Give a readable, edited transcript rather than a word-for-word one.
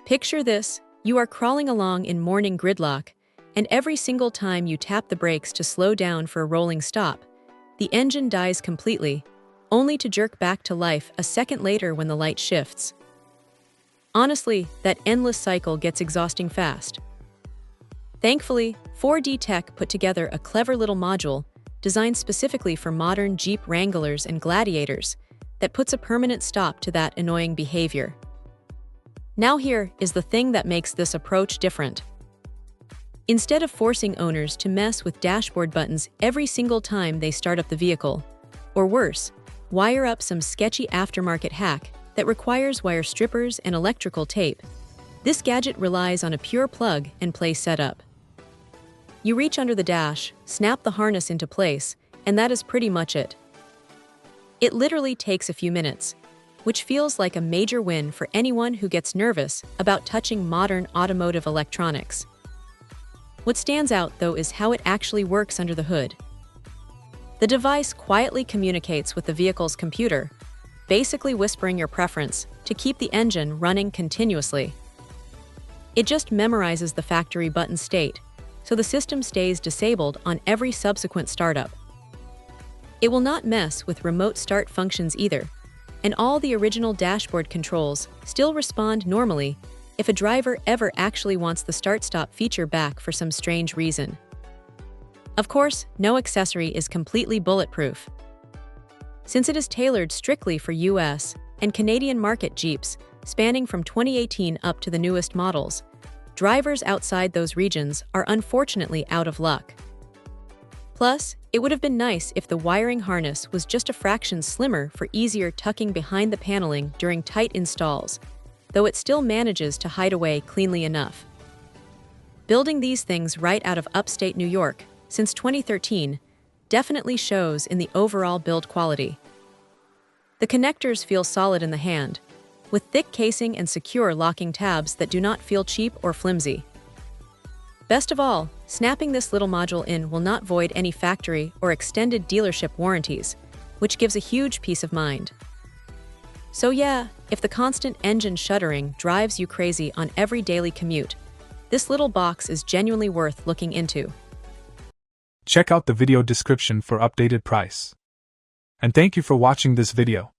Picture this, you are crawling along in morning gridlock, and every single time you tap the brakes to slow down for a rolling stop, the engine dies completely, only to jerk back to life a second later when the light shifts. Honestly, that endless cycle gets exhausting fast. Thankfully, 4D Tech put together a clever little module designed specifically for modern Jeep Wranglers and Gladiators that puts a permanent stop to that annoying behavior. Now here is the thing that makes this approach different. Instead of forcing owners to mess with dashboard buttons every single time they start up the vehicle, or worse, wire up some sketchy aftermarket hack that requires wire strippers and electrical tape, this gadget relies on a pure plug-and-play setup. You reach under the dash, snap the harness into place, and that is pretty much it. It literally takes a few minutes, which feels like a major win for anyone who gets nervous about touching modern automotive electronics. What stands out, though, is how it actually works under the hood. The device quietly communicates with the vehicle's computer, basically whispering your preference to keep the engine running continuously. It just memorizes the factory button state, so the system stays disabled on every subsequent startup. It will not mess with remote start functions either, and all the original dashboard controls still respond normally if a driver ever actually wants the start-stop feature back for some strange reason. Of course, no accessory is completely bulletproof. Since it is tailored strictly for US and Canadian market Jeeps, spanning from 2018 up to the newest models, drivers outside those regions are unfortunately out of luck. Plus, it would have been nice if the wiring harness was just a fraction slimmer for easier tucking behind the paneling during tight installs, though it still manages to hide away cleanly enough. Building these things right out of upstate New York since 2013 definitely shows in the overall build quality. The connectors feel solid in the hand, with thick casing and secure locking tabs that do not feel cheap or flimsy. Best of all, snapping this little module in will not void any factory or extended dealership warranties, which gives a huge peace of mind. So yeah, if the constant engine shuddering drives you crazy on every daily commute, this little box is genuinely worth looking into. Check out the video description for updated price. And thank you for watching this video.